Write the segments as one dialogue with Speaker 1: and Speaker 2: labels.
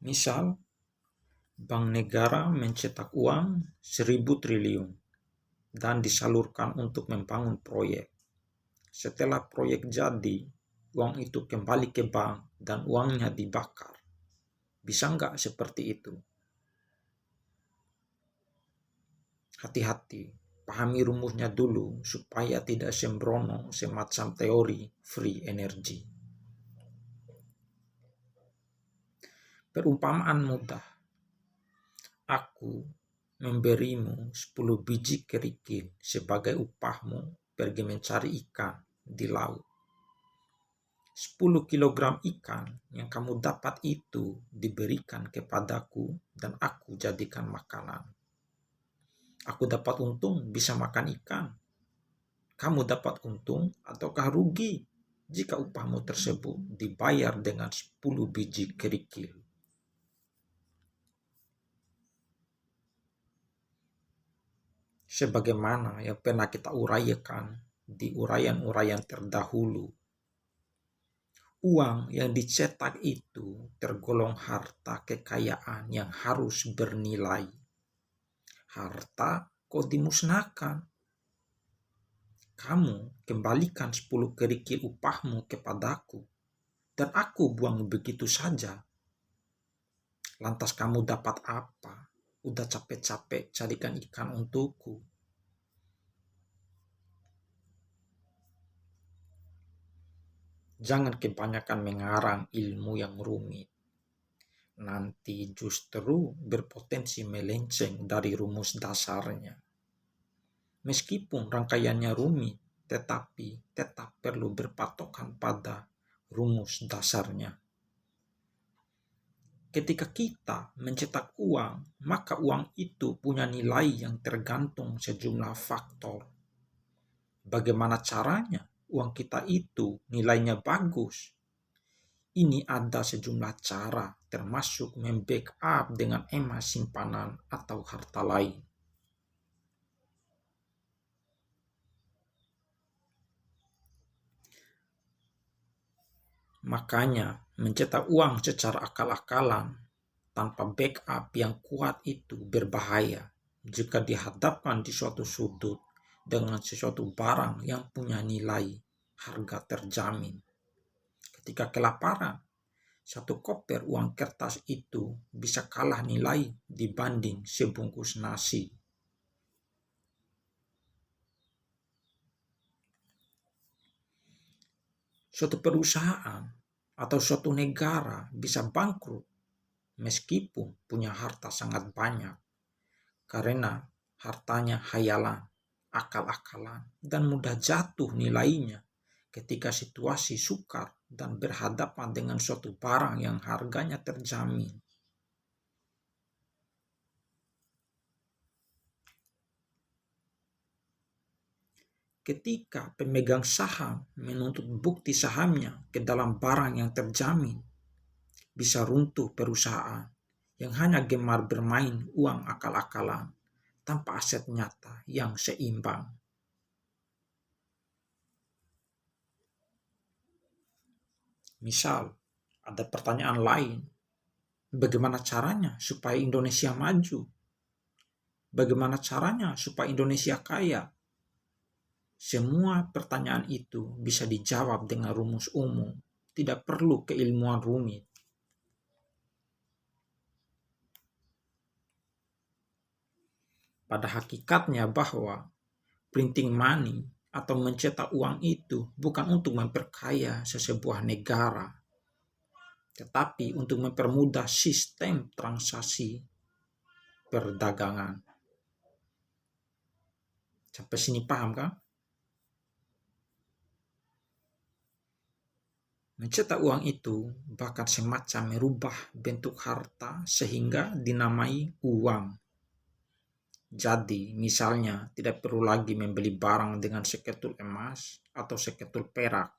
Speaker 1: Misal, bank negara mencetak uang 1.000 triliun dan disalurkan untuk membangun proyek. Setelah proyek jadi, uang itu kembali ke bank dan uangnya dibakar. Bisa nggak seperti itu? Hati-hati, pahami rumusnya dulu supaya tidak sembrono semacam teori free energy. Perumpamaan mudah. Aku memberimu 10 biji kerikil sebagai upahmu pergi mencari ikan di laut. 10 kilogram ikan yang kamu dapat itu diberikan kepadaku dan aku jadikan makanan. Aku dapat untung bisa makan ikan. Kamu dapat untung ataukah rugi jika upahmu tersebut dibayar dengan 10 biji kerikil? Sebagaimana yang pernah kita uraikan di uraian-uraian terdahulu, uang yang dicetak itu tergolong harta kekayaan yang harus bernilai. Harta kok dimusnahkan? Kamu kembalikan 10 kerikil upahmu kepadaku, dan aku buang begitu saja. Lantas kamu dapat apa? Udah capek-capek carikan ikan untukku. Jangan kebanyakan mengarang ilmu yang rumit. Nanti justru berpotensi melenceng dari rumus dasarnya. Meskipun rangkaiannya rumit, tetapi tetap perlu berpatokan pada rumus dasarnya. Ketika kita mencetak uang, maka uang itu punya nilai yang tergantung sejumlah faktor. Bagaimana caranya uang kita itu nilainya bagus? Ini ada sejumlah cara, termasuk membackup dengan emas simpanan atau harta lain. Makanya, mencetak uang secara akal-akalan tanpa backup yang kuat itu berbahaya jika dihadapkan di suatu sudut dengan sesuatu barang yang punya nilai harga terjamin. Ketika kelaparan, satu koper uang kertas itu bisa kalah nilai dibanding sebungkus nasi. Suatu perusahaan atau suatu negara bisa bangkrut meskipun punya harta sangat banyak, karena hartanya hayalan, akal-akalan, dan mudah jatuh nilainya ketika situasi sukar dan berhadapan dengan suatu barang yang harganya terjamin. Ketika pemegang saham menuntut bukti sahamnya ke dalam barang yang terjamin, bisa runtuh perusahaan yang hanya gemar bermain uang akal-akalan tanpa aset nyata yang seimbang. Misal, ada pertanyaan lain, bagaimana caranya supaya Indonesia maju? Bagaimana caranya supaya Indonesia kaya? Semua pertanyaan itu bisa dijawab dengan rumus umum, tidak perlu keilmuan rumit. Pada hakikatnya bahwa printing money atau mencetak uang itu bukan untuk memperkaya sesebuah negara, tetapi untuk mempermudah sistem transaksi perdagangan. Sampai sini paham kan? Mencetak uang itu bahkan semacam merubah bentuk harta sehingga dinamai uang. Jadi, misalnya tidak perlu lagi membeli barang dengan seketul emas atau seketul perak,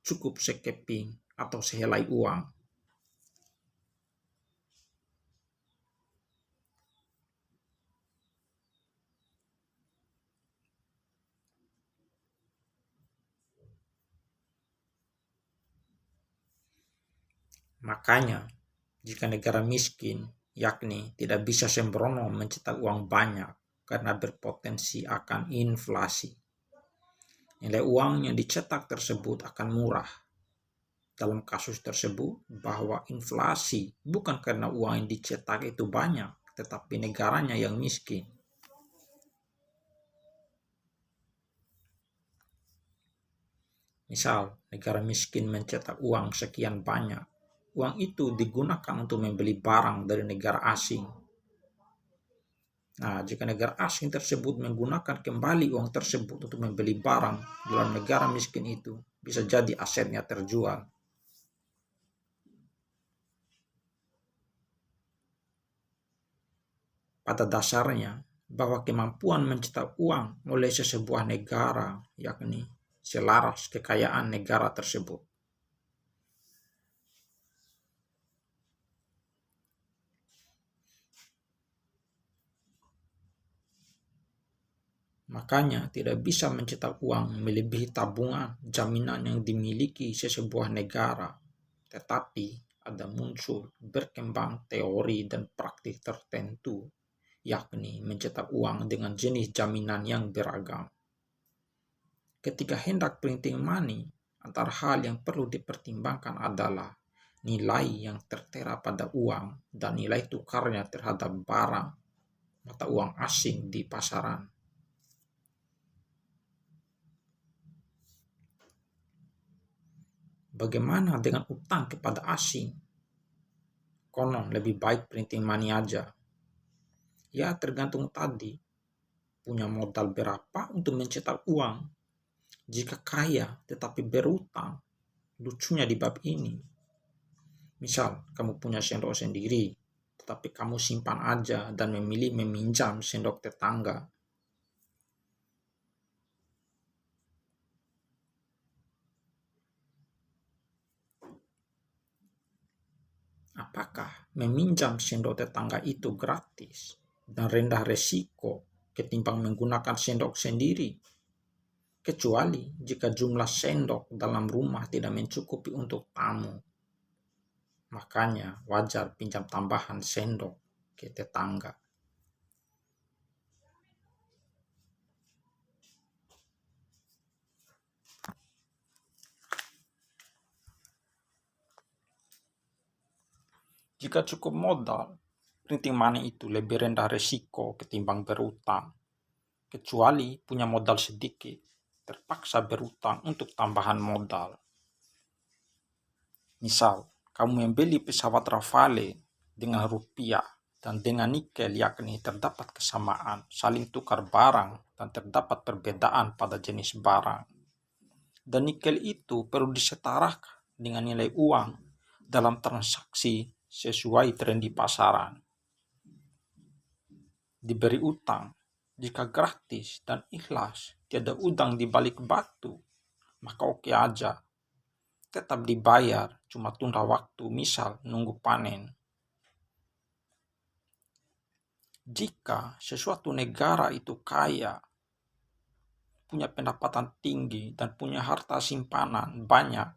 Speaker 1: cukup sekeping atau sehelai uang. Makanya, Jika negara miskin, yakni tidak bisa sembrono mencetak uang banyak karena berpotensi akan inflasi. Nilai uang yang dicetak tersebut akan murah. Dalam kasus tersebut, bahwa inflasi bukan karena uang yang dicetak itu banyak, tetapi negaranya yang miskin. Misal, negara miskin mencetak uang sekian banyak. Uang itu digunakan untuk membeli barang dari negara asing. Nah, jika negara asing tersebut menggunakan kembali uang tersebut untuk membeli barang dalam negara miskin itu, bisa jadi asetnya terjual. Pada dasarnya, bahwa kemampuan mencetak uang oleh sebuah negara, yakni selaras kekayaan negara tersebut. Makanya tidak bisa mencetak uang melebihi tabungan jaminan yang dimiliki sebuah negara. Tetapi ada muncul berkembang teori dan praktik tertentu, yakni mencetak uang dengan jenis jaminan yang beragam. Ketika hendak printing money, antara hal yang perlu dipertimbangkan adalah nilai yang tertera pada uang dan nilai tukarnya terhadap barang mata uang asing di pasaran. Bagaimana dengan utang kepada asing? Konon lebih baik printing money aja. Ya tergantung tadi, punya modal berapa untuk mencetak uang. Jika kaya tetapi berutang, lucunya di bab ini. Misal, kamu punya sendok sendiri, tetapi kamu simpan aja dan memilih meminjam sendok tetangga. Apakah meminjam sendok tetangga itu gratis dan rendah resiko ketimbang menggunakan sendok sendiri? Kecuali jika jumlah sendok dalam rumah tidak mencukupi untuk tamu. Makanya wajar pinjam tambahan sendok ke tetangga. Jika cukup modal, printing money itu lebih rendah resiko ketimbang berutang. Kecuali punya modal sedikit, terpaksa berutang untuk tambahan modal. Misal, kamu membeli pesawat Rafale dengan rupiah dan dengan nikel, yakni terdapat kesamaan, saling tukar barang dan terdapat perbedaan pada jenis barang. Dan nikel itu perlu disetarakan dengan nilai uang dalam transaksi sesuai tren di pasaran. Diberi utang, jika gratis dan ikhlas, tiada udang di balik batu, maka oke aja. Tetap dibayar, cuma tunda waktu, misal nunggu panen. Jika sesuatu negara itu kaya, punya pendapatan tinggi, dan punya harta simpanan banyak,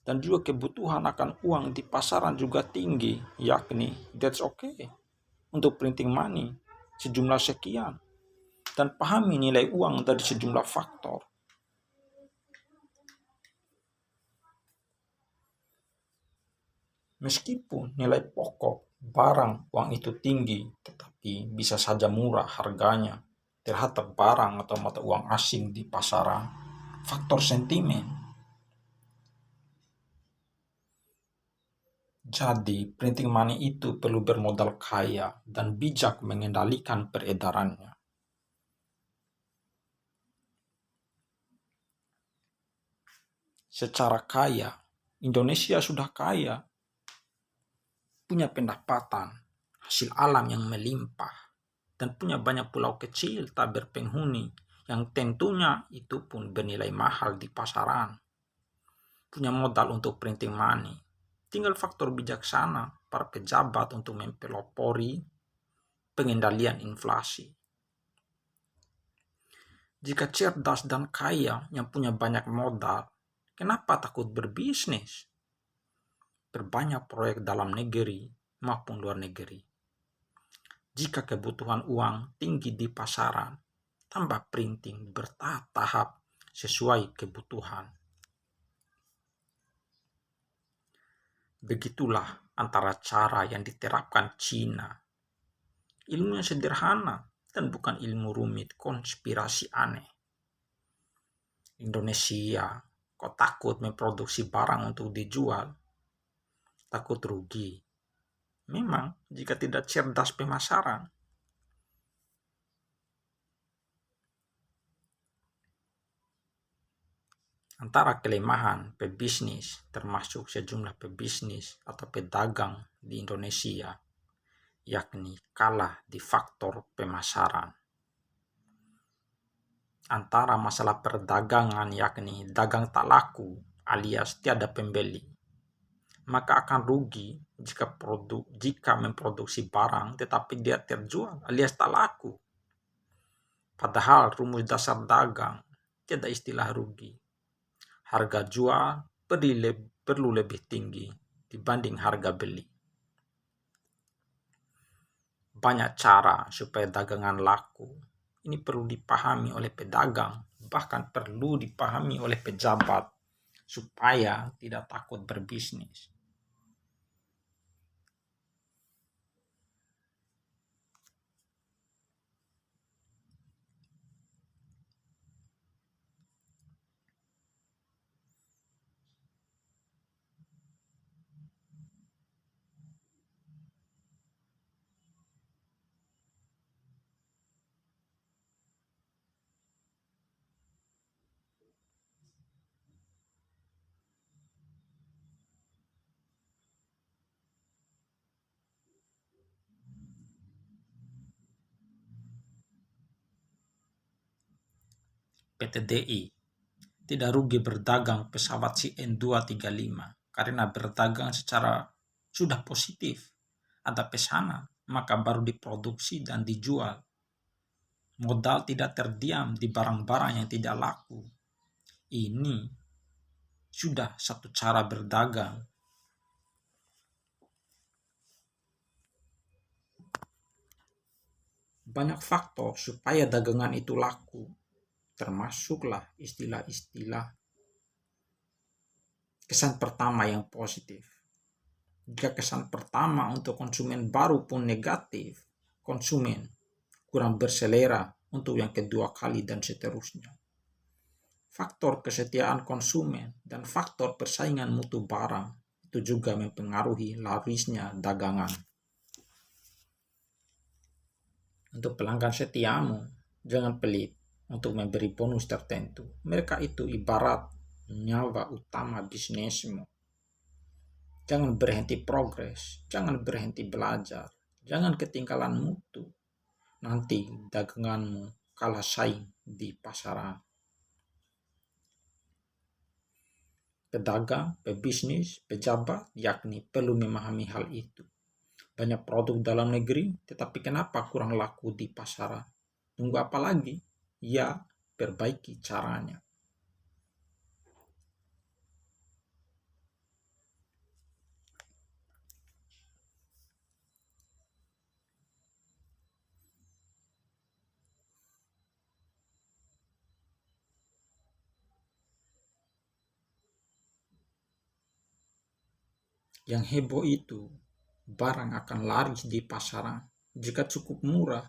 Speaker 1: dan juga kebutuhan akan uang di pasaran juga tinggi, yakni that's okay untuk printing money sejumlah sekian, dan pahami nilai uang dari sejumlah faktor. Meskipun nilai pokok barang uang itu tinggi, tetapi bisa saja murah harganya terhadap barang atau mata uang asing di pasaran. Faktor sentimen. Jadi, printing money itu perlu bermodal kaya dan bijak mengendalikan peredarannya. Secara kaya, Indonesia sudah kaya, punya pendapatan, hasil alam yang melimpah, dan punya banyak pulau kecil tak berpenghuni yang tentunya itu pun bernilai mahal di pasaran. Punya modal untuk printing money. Tinggal faktor bijaksana para pejabat untuk mempelopori pengendalian inflasi. Jika cerdas dan kaya yang punya banyak modal, kenapa takut berbisnis? perbanyak proyek dalam negeri maupun luar negeri. Jika kebutuhan uang tinggi di pasaran, tambah printing bertahap sesuai kebutuhan. Begitulah antara cara yang diterapkan Cina. Ilmunya sederhana dan bukan ilmu rumit konspirasi aneh. Indonesia, kok takut memproduksi barang untuk dijual? Takut rugi. Memang jika tidak cerdas pemasaran. Antara kelemahan pebisnis, termasuk sejumlah pebisnis atau pedagang di Indonesia, yakni kalah di faktor pemasaran. Antara masalah perdagangan, yakni dagang tak laku alias tiada pembeli, maka akan rugi jika memproduksi barang tetapi dia terjual alias tak laku. Padahal rumus dasar dagang tiada istilah rugi. Harga jual perlu lebih tinggi dibanding harga beli. Banyak cara supaya dagangan laku. Ini perlu dipahami oleh pedagang, bahkan perlu dipahami oleh pejabat supaya tidak takut berbisnis. PT DI tidak rugi berdagang pesawat CN235 karena berdagang secara sudah positif, ada pesanan, maka baru diproduksi dan dijual. Modal tidak terdiam di barang-barang yang tidak laku. Ini sudah satu cara berdagang. Banyak faktor supaya dagangan itu laku, termasuklah istilah-istilah. Kesan pertama yang positif. Jika kesan pertama untuk konsumen baru pun negatif, konsumen kurang berselera untuk yang kedua kali dan seterusnya. Faktor kesetiaan konsumen dan faktor persaingan mutu barang itu juga mempengaruhi larisnya dagangan. Untuk pelanggan setiamu, jangan pelit untuk memberi bonus tertentu. Mereka itu ibarat nyawa utama bisnismu. Jangan berhenti progres, jangan berhenti belajar, jangan ketinggalan mutu. Nanti daganganmu kalah saing di pasaran. Pedagang, pebisnis, pejabat, yakni perlu memahami hal itu. Banyak produk dalam negeri, tetapi kenapa kurang laku di pasaran? Tunggu apa lagi? Ya, perbaiki caranya. Yang heboh itu, barang akan laris di pasaran jika cukup murah.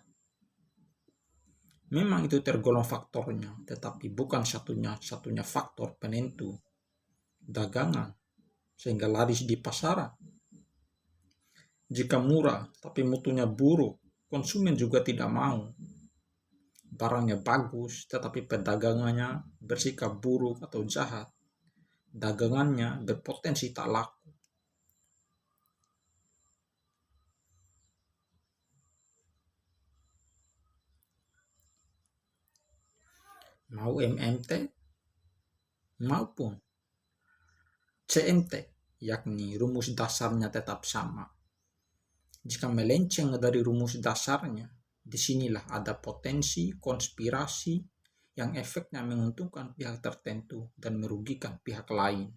Speaker 1: Memang itu tergolong faktornya, tetapi bukan satunya faktor penentu dagangan sehingga laris di pasaran. Jika murah tapi mutunya buruk, konsumen juga tidak mau. Barangnya bagus tetapi pedagangannya bersikap buruk atau jahat, dagangannya berpotensi tak laku. Mau MMT maupun CMT, yakni rumus dasarnya tetap sama. Jika melenceng dari rumus dasarnya, disinilah ada potensi konspirasi yang efeknya menguntungkan pihak tertentu dan merugikan pihak lain.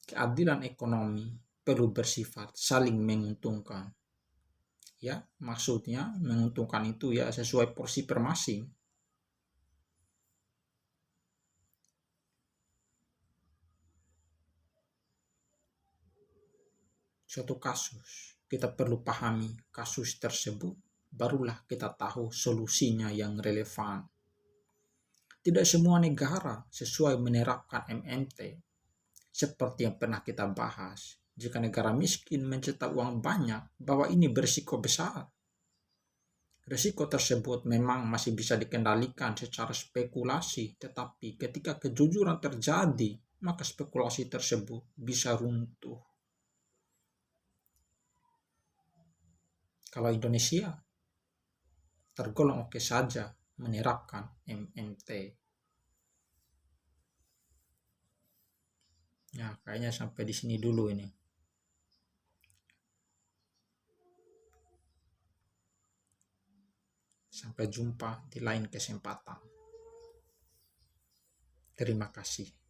Speaker 1: keadilan ekonomi perlu bersifat saling menguntungkan. Ya, maksudnya menguntungkan itu ya sesuai porsi per-masing. Suatu kasus, kita perlu pahami kasus tersebut, barulah kita tahu solusinya yang relevan. Tidak semua negara sesuai menerapkan MMT. Seperti yang pernah kita bahas, jika negara miskin mencetak uang banyak, bahwa ini berisiko besar. Risiko tersebut memang masih bisa dikendalikan secara spekulasi, tetapi ketika kejujuran terjadi, maka spekulasi tersebut bisa runtuh. Kalau Indonesia tergolong oke saja menerapkan MMT. Ya, kayaknya sampai di sini dulu ini. Sampai jumpa di lain kesempatan. Terima kasih.